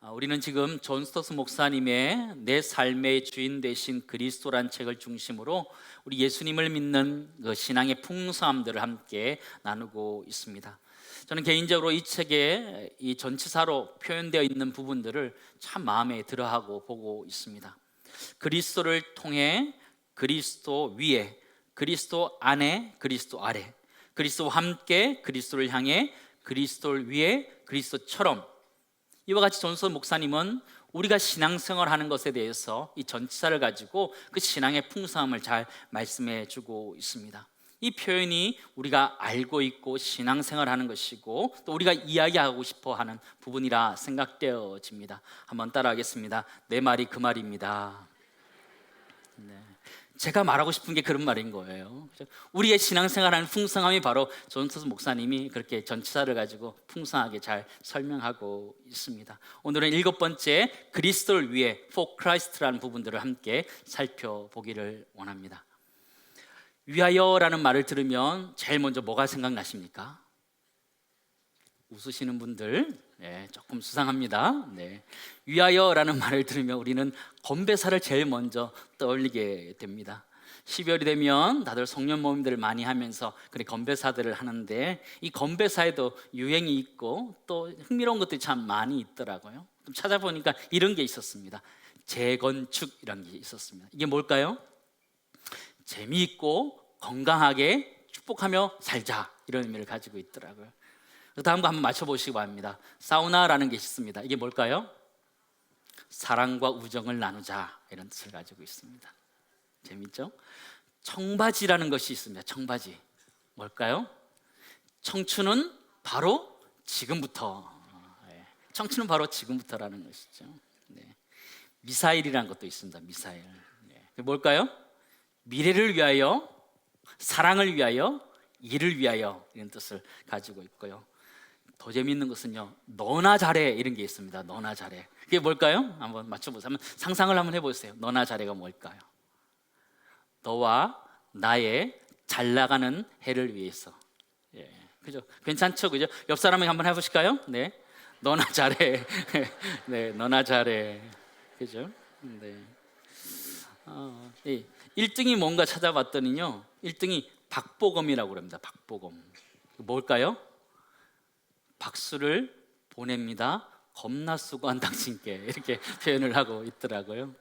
우리는 지금 존 스토스 목사님의 내 삶의 주인 되신 그리스도란 책을 중심으로 우리 예수님을 믿는 그 신앙의 풍성함들을 함께 나누고 있습니다. 저는 개인적으로 이 책에 이 전치사로 표현되어 있는 부분들을 참 마음에 들어하고 보고 있습니다. 그리스도를 통해 그리스도 위에, 그리스도 안에, 그리스도 아래, 그리스도와 함께, 그리스도를 향해, 그리스도를 위해, 그리스도처럼. 이와 같이 존스 목사님은 우리가 신앙생활하는 것에 대해서 이 전치사를 가지고 그 신앙의 풍성함을 잘 말씀해 주고 있습니다. 이 표현이 우리가 알고 있고 신앙생활하는 것이고 또 우리가 이야기하고 싶어 하는 부분이라 생각되어집니다. 한번 따라하겠습니다. 내 말이 그 말입니다. 네. 제가 말하고 싶은 게 그런 말인 거예요. 우리의 신앙생활하는 풍성함이 바로 존 스토스 목사님이 그렇게 전치사를 가지고 풍성하게 잘 설명하고 있습니다. 오늘은 7번째 그리스도를 위해 for Christ라는 부분들을 함께 살펴보기를 원합니다. 위하여라는 말을 들으면 제일 먼저 뭐가 생각나십니까? 웃으시는 분들 조금 수상합니다. 위하여라는 말을 들으면 우리는 건배사를 제일 먼저 떠올리게 됩니다. 12월이 되면 다들 송년 모임들을 많이 하면서 그런 건배사들을 하는데 이 건배사에도 유행이 있고 또 흥미로운 것들이 참 많이 있더라고요. 좀 찾아보니까 이런 게 있었습니다. 재건축이라는 게 있었습니다. 이게 뭘까요? 재미있고 건강하게 축복하며 살자, 이런 의미를 가지고 있더라고요. 다음 거 한번 맞춰보시기 바랍니다. 사우나라는 게 있습니다. 이게 뭘까요? 사랑과 우정을 나누자, 이런 뜻을 가지고 있습니다. 재밌죠? 청바지라는 것이 있습니다. 청바지 뭘까요? 청춘은 바로 지금부터. 청춘은 바로 지금부터라는 것이죠. 미사일이라는 것도 있습니다. 미사일. 뭘까요? 미래를 위하여, 사랑을 위하여, 일을 위하여, 이런 뜻을 가지고 있고요. 더 재미있는 것은요, 너나 잘해, 이런 게 있습니다. 너나 잘해. 그게 뭘까요? 한번 맞춰보세요. 한번 상상을 한번 해보세요. 너나 잘해가 뭘까요? 너와 나의 잘 나가는 해를 위해서. 그죠? 괜찮죠? 그죠? 옆 사람에게 한번 해보실까요? 네. 너나 잘해. 네, 너나 잘해. 그죠? 네. 1등이 뭔가 찾아봤더니요, 1등이 박보검이라고 합니다. 박보검. 뭘까요? 박수를 보냅니다. 겁나 수고한 당신께, 이렇게 표현을 하고 있더라고요.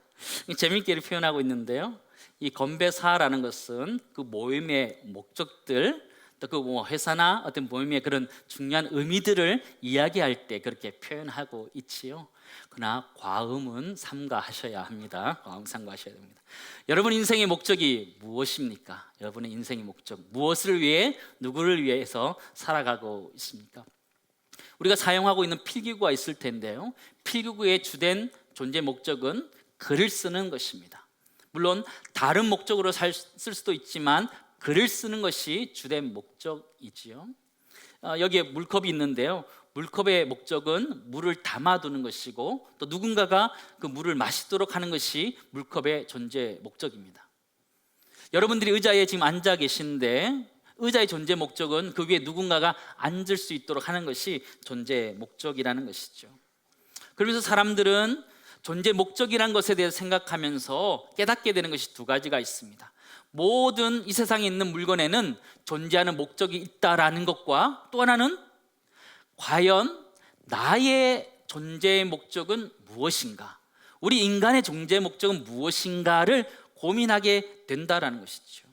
재미있게 이렇게 표현하고 있는데요, 이 건배사라는 것은 그 모임의 목적들, 또 그 회사나 어떤 모임의 그런 중요한 의미들을 이야기할 때 그렇게 표현하고 있지요. 그러나 과음은 삼가하셔야 합니다. 과음 삼가하셔야 됩니다. 여러분 인생의 목적이 무엇입니까? 여러분의 인생의 목적, 무엇을 위해, 누구를 위해서 살아가고 있습니까? 우리가 사용하고 있는 필기구가 있을 텐데요, 필기구의 주된 존재 목적은 글을 쓰는 것입니다. 물론 다른 목적으로 쓸 수도 있지만 글을 쓰는 것이 주된 목적이지요. 여기에 물컵이 있는데요, 물컵의 목적은 물을 담아두는 것이고 또 누군가가 그 물을 마시도록 하는 것이 물컵의 존재 목적입니다. 여러분들이 의자에 지금 앉아 계신데 의자의 존재 목적은 그 위에 누군가가 앉을 수 있도록 하는 것이 존재 목적이라는 것이죠. 그러면서 사람들은 존재 목적이라는 것에 대해서 생각하면서 깨닫게 되는 것이 두 가지가 있습니다. 모든 이 세상에 있는 물건에는 존재하는 목적이 있다라는 것과 또 하나는 과연 나의 존재의 목적은 무엇인가, 우리 인간의 존재 목적은 무엇인가를 고민하게 된다라는 것이죠.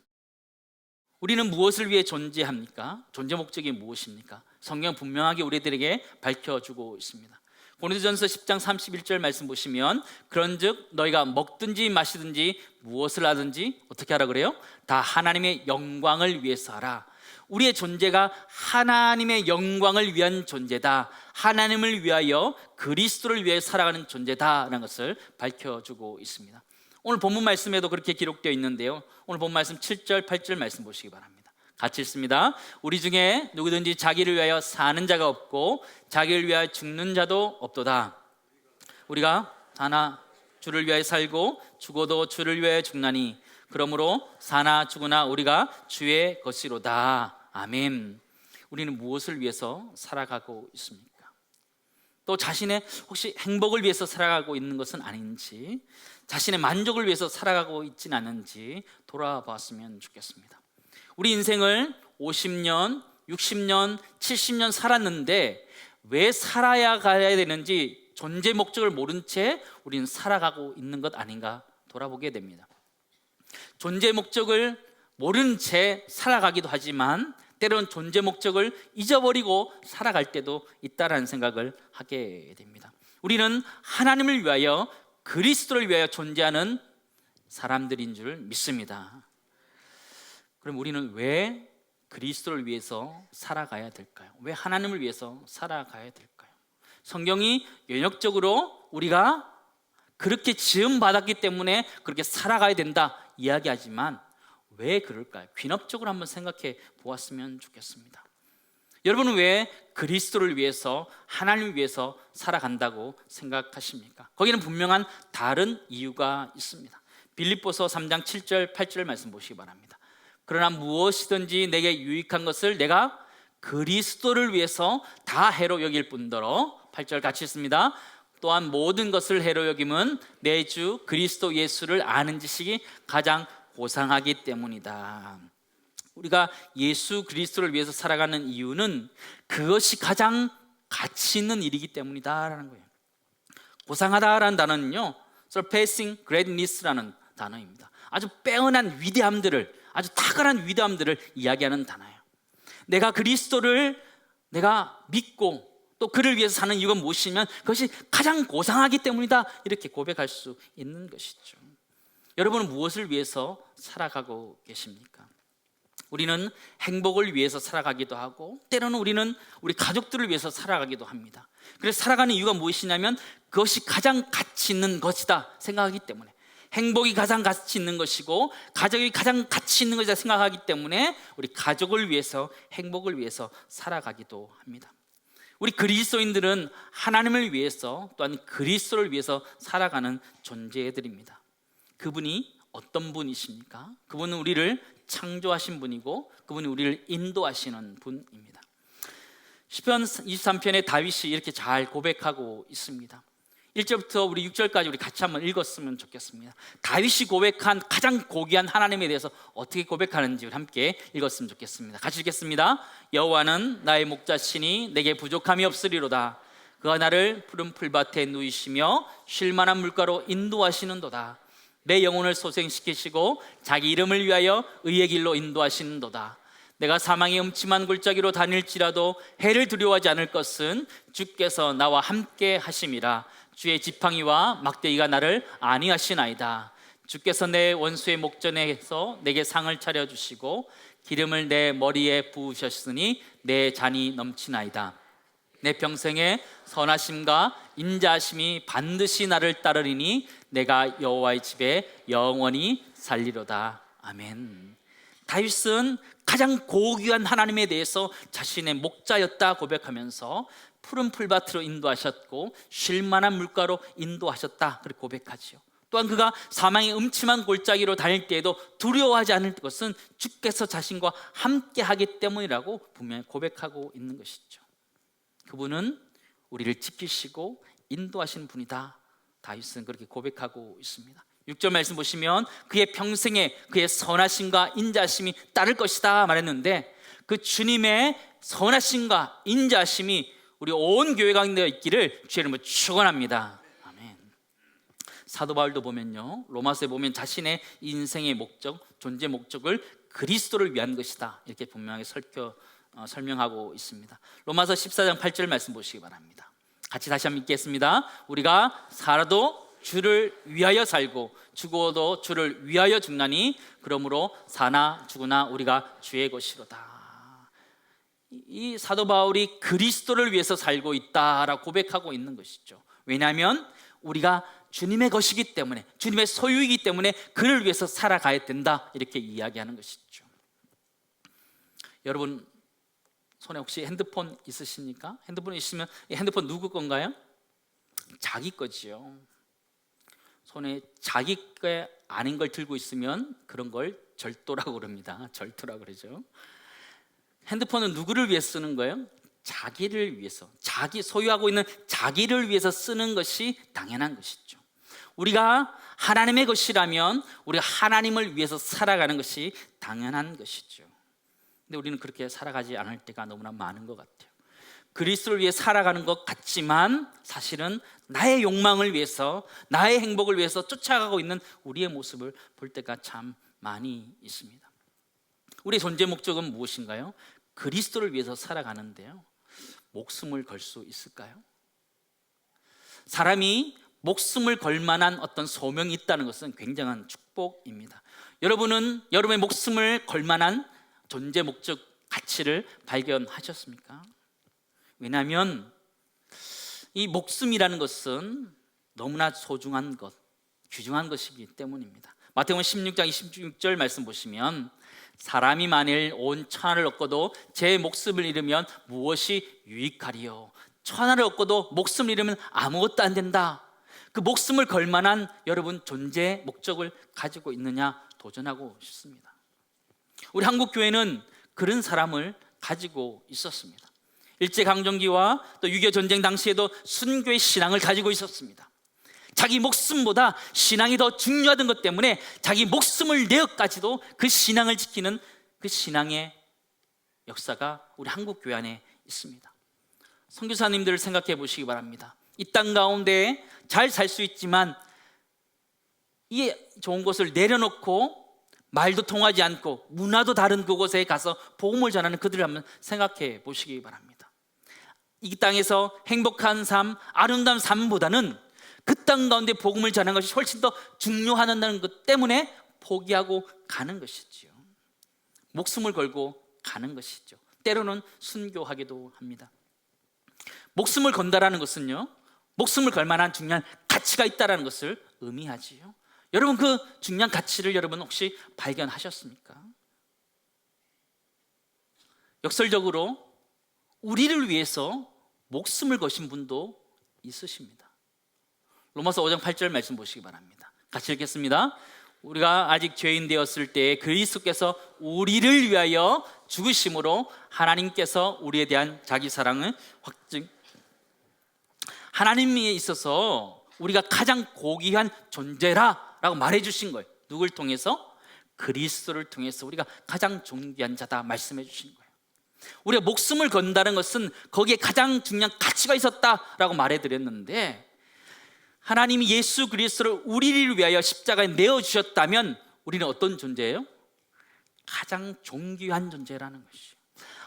우리는 무엇을 위해 존재합니까? 존재 목적이 무엇입니까? 성경 분명하게 우리들에게 밝혀주고 있습니다. 고린도전서 10장 31절 말씀 보시면, 그런즉 너희가 먹든지 마시든지 무엇을 하든지 어떻게 하라 그래요? 다 하나님의 영광을 위해서 하라. 우리의 존재가 하나님의 영광을 위한 존재다, 하나님을 위하여, 그리스도를 위해 살아가는 존재다라는 것을 밝혀주고 있습니다. 오늘 본문 말씀에도 그렇게 기록되어 있는데요, 오늘 본문 말씀 7절 8절 말씀 보시기 바랍니다. 같이 읽습니다. 우리 중에 누구든지 자기를 위하여 사는 자가 없고 자기를 위하여 죽는 자도 없도다. 우리가 사나 주를 위하여 살고 죽어도 주를 위하여 죽나니 그러므로 사나 죽으나 우리가 주의 것이로다. 아멘. 우리는 무엇을 위해서 살아가고 있습니까? 또 자신의 혹시 행복을 위해서 살아가고 있는 것은 아닌지, 자신의 만족을 위해서 살아가고 있지는 않은지 돌아봤으면 좋겠습니다. 우리 인생을 50년, 60년, 70년 살았는데 왜 살아야 가야 되는지 존재 목적을 모른 채 우리는 살아가고 있는 것 아닌가 돌아보게 됩니다. 존재 목적을 모른 채 살아가기도 하지만 때로는 존재 목적을 잊어버리고 살아갈 때도 있다라는 생각을 하게 됩니다. 우리는 하나님을 위하여, 그리스도를 위하여 존재하는 사람들인 줄 믿습니다. 그럼 우리는 왜 그리스도를 위해서 살아가야 될까요? 왜 하나님을 위해서 살아가야 될까요? 성경이 연역적으로 우리가 그렇게 지음받았기 때문에 그렇게 살아가야 된다 이야기하지만 왜 그럴까요? 귀납적으로 한번 생각해 보았으면 좋겠습니다. 여러분은 왜 그리스도를 위해서, 하나님을 위해서 살아간다고 생각하십니까? 거기는 분명한 다른 이유가 있습니다. 빌립보서 3장 7절 8절 말씀 보시기 바랍니다. 그러나 무엇이든지 내게 유익한 것을 내가 그리스도를 위해서 다 해로 여길 뿐더러, 8절 같이 있습니다. 또한 모든 것을 해로 여김은 내 주 그리스도 예수를 아는 지식이 가장 고상하기 때문이다. 우리가 예수 그리스도를 위해서 살아가는 이유는 그것이 가장 가치 있는 일이기 때문이다라는 거예요. 고상하다라는 단어는요, surpassing greatness라는 단어입니다. 아주 빼어난 위대함들을, 아주 탁월한 위대함들을 이야기하는 단어예요. 내가 그리스도를 내가 믿고 또 그를 위해서 사는 이유가 무엇이냐면 그것이 가장 고상하기 때문이다, 이렇게 고백할 수 있는 것이죠. 여러분은 무엇을 위해서 살아가고 계십니까? 우리는 행복을 위해서 살아가기도 하고 때로는 우리는 우리 가족들을 위해서 살아가기도 합니다. 그래서 살아가는 이유가 무엇이냐면 그것이 가장 가치 있는 것이다 생각하기 때문에, 행복이 가장 가치 있는 것이고 가족이 가장 가치 있는 것이다 생각하기 때문에 우리 가족을 위해서, 행복을 위해서 살아가기도 합니다. 우리 그리스도인들은 하나님을 위해서 또한 그리스도를 위해서 살아가는 존재들입니다. 그분이 어떤 분이십니까? 그분은 우리를 창조하신 분이고 그분이 우리를 인도하시는 분입니다. 시편 23편에 다윗이 이렇게 잘 고백하고 있습니다. 1절부터 우리 6절까지 우리 같이 한번 읽었으면 좋겠습니다. 다윗이 고백한 가장 고귀한 하나님에 대해서 어떻게 고백하는지 우리 함께 읽었으면 좋겠습니다. 같이 읽겠습니다. 여호와는 나의 목자시니 내게 부족함이 없으리로다. 그가 나를 푸른 풀밭에 누이시며 쉴 만한 물가로 인도하시는도다. 내 영혼을 소생시키시고 자기 이름을 위하여 의의 길로 인도하시는도다. 내가 사망의 음침한 골짜기로 다닐지라도 해를 두려워하지 않을 것은 주께서 나와 함께 하심이라. 주의 지팡이와 막대기가 나를 안위하시나이다. 주께서 내 원수의 목전에서 내게 상을 차려주시고 기름을 내 머리에 부으셨으니 내 잔이 넘치나이다. 내 평생에 선하심과 인자하심이 반드시 나를 따르리니 내가 여호와의 집에 영원히 살리로다. 아멘. 다윗은 가장 고귀한 하나님에 대해서 자신의 목자였다 고백하면서 푸른 풀밭으로 인도하셨고 쉴 만한 물가로 인도하셨다 그렇게 고백하지요. 또한 그가 사망의 음침한 골짜기로 다닐 때에도 두려워하지 않을 것은 주께서 자신과 함께 하기 때문이라고 분명히 고백하고 있는 것이죠. 그분은 우리를 지키시고 인도하시는 분이다, 다윗은 그렇게 고백하고 있습니다. 6절 말씀 보시면 그의 평생에 그의 선하심과 인자하심이 따를 것이다 말했는데 그 주님의 선하심과 인자하심이 우리 온 교회 가운데 있기를 주의 이름으로 축원합니다. 아멘. 사도 바울도 보면요, 로마서에 보면 자신의 인생의 목적, 존재 목적을 그리스도를 위한 것이다 이렇게 분명하게 설명하고 있습니다. 로마서 14장 8절 말씀 보시기 바랍니다. 같이 다시 한번 읽겠습니다. 우리가 살아도 주를 위하여 살고 죽어도 주를 위하여 죽나니 그러므로 사나 죽으나 우리가 주의 것이로다. 이 사도 바울이 그리스도를 위해서 살고 있다라고 고백하고 있는 것이죠. 왜냐하면 우리가 주님의 것이기 때문에, 주님의 소유이기 때문에 그를 위해서 살아가야 된다 이렇게 이야기하는 것이죠. 여러분 손에 혹시 핸드폰 있으십니까? 핸드폰 있으면 이 핸드폰 누구 건가요? 자기 거지요. 손에 자기 게 아닌 걸 들고 있으면 그런 걸 절도라고 그럽니다. 절도라고 그러죠. 핸드폰은 누구를 위해 쓰는 거예요? 자기를 위해서, 자기 소유하고 있는 자기를 위해서 쓰는 것이 당연한 것이죠. 우리가 하나님의 것이라면 우리가 하나님을 위해서 살아가는 것이 당연한 것이죠. 근데 우리는 그렇게 살아가지 않을 때가 너무나 많은 것 같아요. 그리스도를 위해 살아가는 것 같지만 사실은 나의 욕망을 위해서, 나의 행복을 위해서 쫓아가고 있는 우리의 모습을 볼 때가 참 많이 있습니다. 우리의 존재 목적은 무엇인가요? 그리스도를 위해서 살아가는데요, 목숨을 걸 수 있을까요? 사람이 목숨을 걸 만한 어떤 소명이 있다는 것은 굉장한 축복입니다. 여러분은 여러분의 목숨을 걸 만한 존재 목적, 가치를 발견하셨습니까? 왜냐하면 이 목숨이라는 것은 너무나 소중한 것, 귀중한 것이기 때문입니다. 마태복음 16장 26절 말씀 보시면, 사람이 만일 온 천하를 얻고도 제 목숨을 잃으면 무엇이 유익하리요? 천하를 얻고도 목숨을 잃으면 아무것도 안 된다. 그 목숨을 걸 만한 여러분 존재 목적을 가지고 있느냐 도전하고 싶습니다. 우리 한국교회는 그런 사람을 가지고 있었습니다. 일제강점기와 또 6.25 전쟁 당시에도 순교의 신앙을 가지고 있었습니다. 자기 목숨보다 신앙이 더 중요하던 것 때문에 자기 목숨을 내어까지도 그 신앙을 지키는 그 신앙의 역사가 우리 한국교회 안에 있습니다. 선교사님들을 생각해 보시기 바랍니다. 이 땅 가운데 잘 살 수 있지만 이 좋은 곳을 내려놓고 말도 통하지 않고 문화도 다른 그곳에 가서 복음을 전하는 그들을 한번 생각해 보시기 바랍니다. 이 땅에서 행복한 삶, 아름다운 삶보다는 그 땅 가운데 복음을 전하는 것이 훨씬 더 중요하다는 것 때문에 포기하고 가는 것이지요. 목숨을 걸고 가는 것이죠. 때로는 순교하기도 합니다. 목숨을 건다라는 것은요, 목숨을 걸 만한 중요한 가치가 있다는 것을 의미하지요. 여러분, 그 중요한 가치를 여러분 혹시 발견하셨습니까? 역설적으로 우리를 위해서 목숨을 거신 분도 있으십니다. 로마서 5장 8절 말씀 보시기 바랍니다. 같이 읽겠습니다. 우리가 아직 죄인 되었을 때 그리스도께서 우리를 위하여 죽으심으로 하나님께서 우리에 대한 자기 사랑을 하나님에 있어서 우리가 가장 고귀한 존재라 라고 말해 주신 거예요. 누굴 통해서? 그리스도를 통해서 우리가 가장 존귀한 자다 말씀해 주신 거예요. 우리가 목숨을 건다는 것은 거기에 가장 중요한 가치가 있었다라고 말해 드렸는데, 하나님이 예수 그리스도를 우리를 위하여 십자가에 내어주셨다면 우리는 어떤 존재예요? 가장 존귀한 존재라는 것이죠.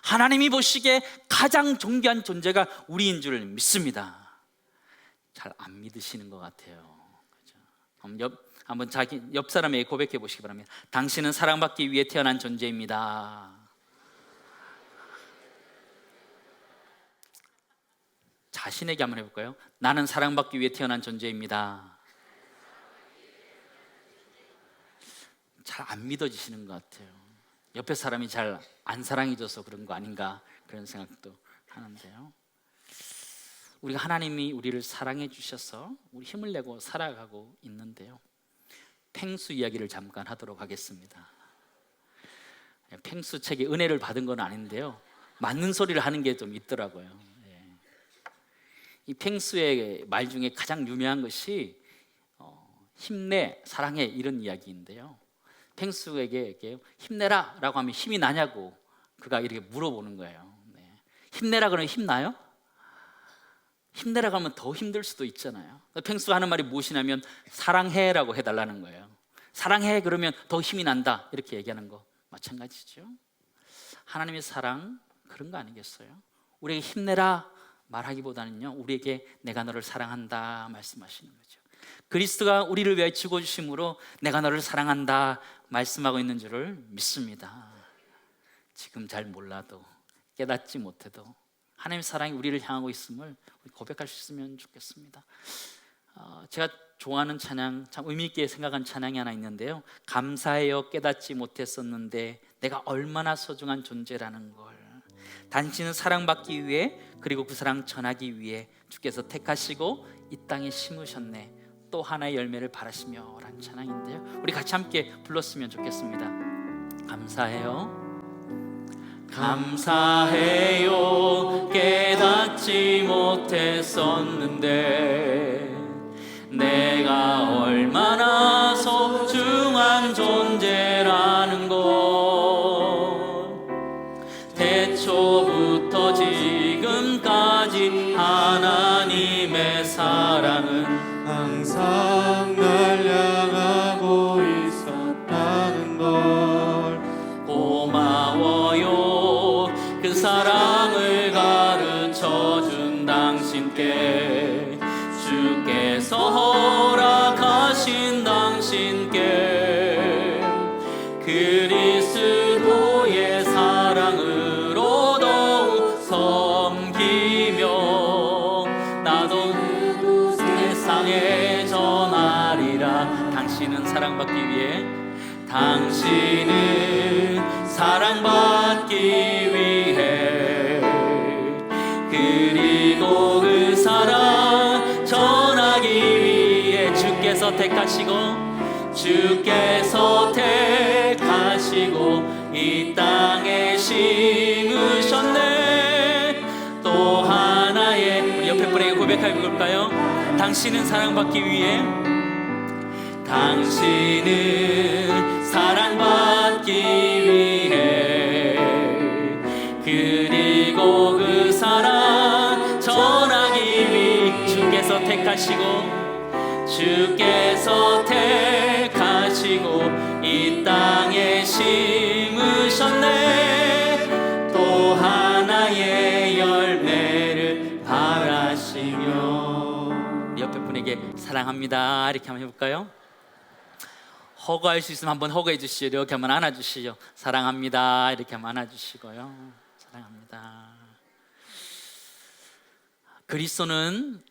하나님이 보시기에 가장 존귀한 존재가 우리인 줄 믿습니다. 잘 안 믿으시는 것 같아요. 그렇죠? 한번 자기 옆 사람에게 고백해 보시기 바랍니다. 당신은 사랑받기 위해 태어난 존재입니다. 자신에게 한번 해볼까요? 나는 사랑받기 위해 태어난 존재입니다. 잘 안 믿어지시는 것 같아요. 옆에 사람이 잘 안 사랑해줘서 그런 거 아닌가, 그런 생각도 하는데요. 우리가 하나님이 우리를 사랑해 주셔서 우리 힘을 내고 살아가고 있는데요, 펭수 이야기를 잠깐 하도록 하겠습니다. 펭수 책에 은혜를 받은 건 아닌데요, 맞는 소리를 하는 게 좀 있더라고요. 이 펭수의 말 중에 가장 유명한 것이 힘내, 사랑해, 이런 이야기인데요, 펭수에게 이렇게 힘내라 라고 하면 힘이 나냐고 그가 이렇게 물어보는 거예요. 힘내라 그러면 힘나요? 힘내라고 하면 더 힘들 수도 있잖아요. 펭수가 하는 말이 무엇이냐면 사랑해라고 해달라는 거예요. 사랑해 그러면 더 힘이 난다, 이렇게 얘기하는 거 마찬가지죠. 하나님의 사랑 그런 거 아니겠어요? 우리에게 힘내라 말하기보다는요, 우리에게 내가 너를 사랑한다 말씀하시는 거죠. 그리스도가 우리를 위하여 죽어주심으로 내가 너를 사랑한다 말씀하고 있는 줄을 믿습니다. 지금 잘 몰라도, 깨닫지 못해도 하나님의 사랑이 우리를 향하고 있음을 고백할 수 있으면 좋겠습니다. 제가 좋아하는 찬양, 참 의미 있게 생각한 찬양이 하나 있는데요, 감사해요 깨닫지 못했었는데 내가 얼마나 소중한 존재라는 걸, 당신은 사랑받기 위해 그리고 그 사랑 전하기 위해 주께서 택하시고 이 땅에 심으셨네, 또 하나의 열매를 바라시며 라는 찬양인데요, 우리 같이 함께 불렀으면 좋겠습니다. 감사해요, 감사해요. 깨닫지 못했었는데 내가 얼마나 소중한 존재라는 걸 태초부터 지금까지 하나님의 사랑은 항상 날 향하고 있었다는 걸 고마워요. 그 사랑을 가르쳐준 당신께 주께서 허락하신 당신께 그리스도의 사랑으로 더욱 섬기며 나도 세상에 전하리라. 당신은 사랑받기 위해 당신은 사랑받기 위해 그리고 그 사랑 전하기 위해 주께서 택하시고 이 땅에 심으셨네. 또 하나의 우리 옆에 분에게 고백해 볼까요? 당신은 사랑받기 위해 당신은 사랑받기 위해 그리고 그 사랑 전하기 위해 주께서 택하시고 이 땅에 심으셨네. 또 하나의 열매를 바라시며 옆에 분에게 사랑합니다 이렇게 한번 해볼까요? 허거할 수 있으면 한번 허거해 주시죠. 이렇게 한번 안아주시죠. 사랑합니다 이렇게 한번 안아주시고요. 사랑합니다. 그리스도는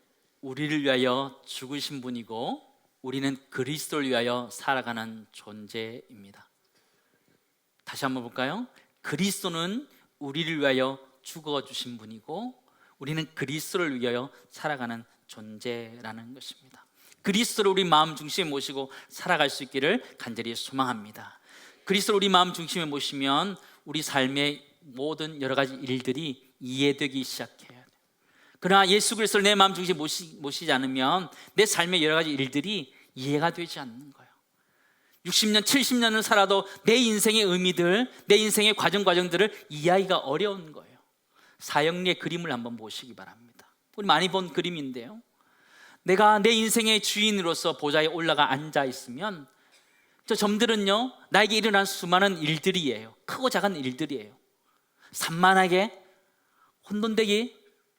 우리를 위하여 죽으신 분이고 우리는 그리스도를 위하여 살아가는 존재입니다. 다시 한번 볼까요? 그리스도는 우리를 위하여 죽어주신 분이고 우리는 그리스도를 위하여 살아가는 존재라는 것입니다. 그리스도를 우리 마음 중심에 모시고 살아갈 수 있기를 간절히 소망합니다. 그리스도를 우리 마음 중심에 모시면 우리 삶의 모든 여러 가지 일들이 이해되기 시작해요. 그러나 예수 그리스도를 내 마음 중심에 모시지 않으면 내 삶의 여러 가지 일들이 이해가 되지 않는 거예요. 60년, 70년을 살아도 내 인생의 의미들, 내 인생의 과정들을 이해하기가 어려운 거예요. 사형리의 그림을 한번 보시기 바랍니다. 우리 많이 본 그림인데요, 내가 내 인생의 주인으로서 보좌에 올라가 앉아 있으면 저 점들은요 나에게 일어난 수많은 일들이에요. 크고 작은 일들이에요. 산만하게 혼돈되게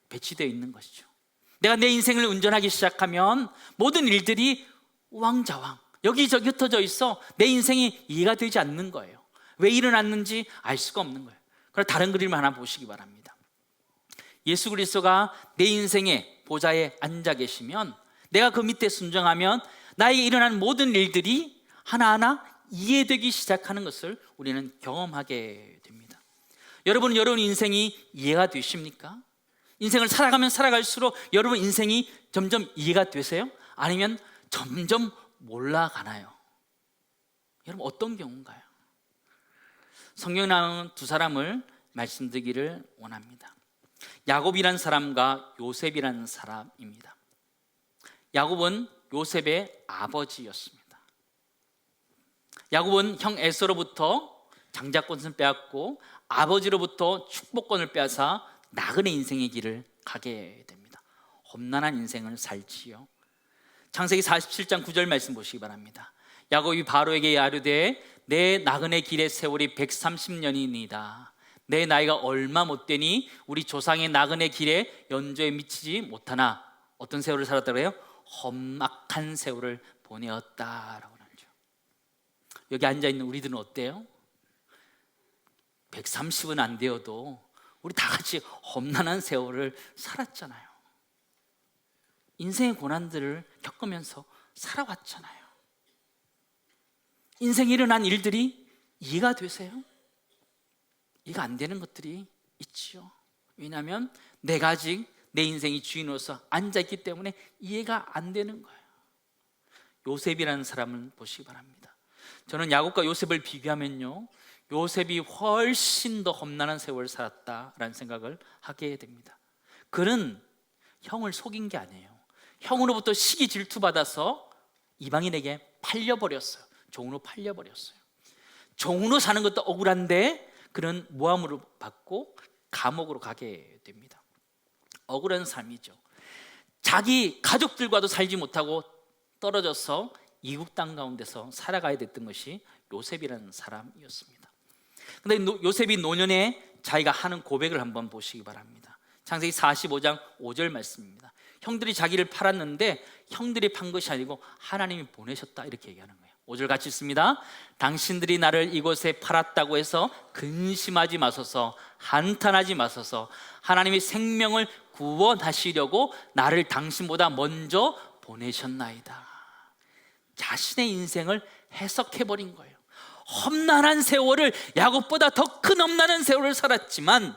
배치되어 있는 것이죠. 내가 내 인생을 운전하기 시작하면 모든 일들이 우왕좌왕 여기저기 흩어져 있어 내 인생이 이해가 되지 않는 거예요. 왜 일어났는지 알 수가 없는 거예요. 그럼 다른 그림을 하나 보시기 바랍니다. 예수 그리스도가 내 인생의 보좌에 앉아 계시면 내가 그 밑에 순종하면 나에게 일어나는 모든 일들이 하나하나 이해되기 시작하는 것을 우리는 경험하게 됩니다. 여러분 인생이 이해가 되십니까? 인생을 살아가면 살아갈수록 여러분 인생이 점점 이해가 되세요? 아니면 점점 몰라가나요? 여러분 어떤 경우인가요? 성경에 나오는 두 사람을 말씀드리기를 원합니다. 야곱이라는 사람과 요셉이라는 사람입니다. 야곱은 요셉의 아버지였습니다. 야곱은 형 에서로부터 장자권을 빼앗고 아버지로부터 축복권을 빼앗아 나그네 인생의 길을 가게 됩니다. 험난한 인생을 살지요. 창세기 47장 9절 말씀 보시기 바랍니다. 야곱이 바로에게 아뢰되 내 나그네 길의 세월이 130년이니이다. 내 나이가 얼마 못되니 우리 조상의 나그네 길에 연조에 미치지 못하나 어떤 세월을 살았다고 해요? 험악한 세월을 보내었다라고 하죠. 여기 앉아있는 우리들은 어때요? 130은 안 되어도 우리 다 같이 험난한 세월을 살았잖아요. 인생의 고난들을 겪으면서 살아왔잖아요. 인생에 일어난 일들이 이해가 되세요? 이해가 안 되는 것들이 있지요. 왜냐하면 내가 아직 내 인생이 주인으로서 앉아있기 때문에 이해가 안 되는 거예요. 요셉이라는 사람을 보시기 바랍니다. 저는 야곱과 요셉을 비교하면요, 요셉이 훨씬 더 험난한 세월을 살았다라는 생각을 하게 됩니다. 그는 형을 속인 게 아니에요. 형으로부터 시기 질투받아서 이방인에게 팔려버렸어요. 종으로 팔려버렸어요. 종으로 사는 것도 억울한데 그는 모함으로 받고 감옥으로 가게 됩니다. 억울한 삶이죠. 자기 가족들과도 살지 못하고 떨어져서 이국 땅 가운데서 살아가야 됐던 것이 요셉이라는 사람이었습니다. 근데 요셉이 노년에 자기가 하는 고백을 한번 보시기 바랍니다. 창세기 45장 5절 말씀입니다. 형들이 자기를 팔았는데 형들이 판 것이 아니고 하나님이 보내셨다, 이렇게 얘기하는 거예요. 5절 같이 읽습니다. 당신들이 나를 이곳에 팔았다고 해서 근심하지 마소서, 한탄하지 마소서. 하나님이 생명을 구원하시려고 나를 당신보다 먼저 보내셨나이다. 자신의 인생을 해석해버린 거예요. 험난한 세월을, 야곱보다 더 큰 험난한 세월을 살았지만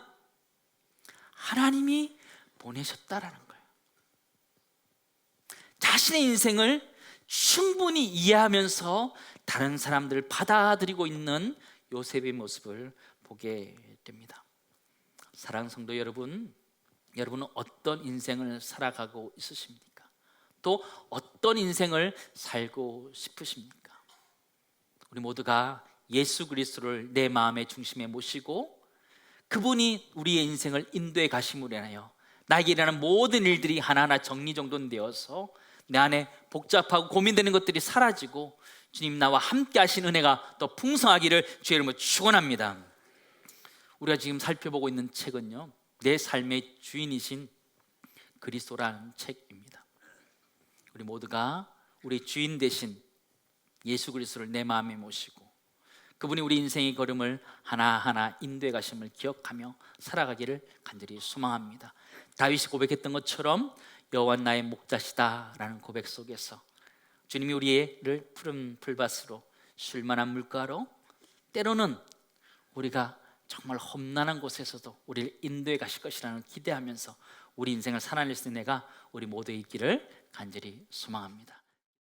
하나님이 보내셨다라는 거예요. 자신의 인생을 충분히 이해하면서 다른 사람들을 받아들이고 있는 요셉의 모습을 보게 됩니다. 사랑하는 성도 여러분, 여러분은 어떤 인생을 살아가고 있으십니까? 또 어떤 인생을 살고 싶으십니까? 우리 모두가 예수 그리스도를 내 마음의 중심에 모시고 그분이 우리의 인생을 인도해 가심으로 인하여 나에게 일어나는 모든 일들이 하나하나 정리정돈되어서 내 안에 복잡하고 고민되는 것들이 사라지고 주님 나와 함께 하신 은혜가 더 풍성하기를 주의 이름으로 축원합니다. 우리가 지금 살펴보고 있는 책은요, 내 삶의 주인이신 그리스도라는 책입니다. 우리 모두가 우리 주인 되신 예수 그리스도를 내 마음에 모시고 그분이 우리 인생의 걸음을 하나하나 인도해 가심을 기억하며 살아가기를 간절히 소망합니다. 다윗이 고백했던 것처럼 여호와는 나의 목자시다 라는 고백 속에서 주님이 우리를 푸른 풀밭으로 쉴만한 물가로, 때로는 우리가 정말 험난한 곳에서도 우리를 인도해 가실 것이라는 기대하면서 우리 인생을 살아낼 수 있는 내가 우리 모두의 있기를 간절히 소망합니다.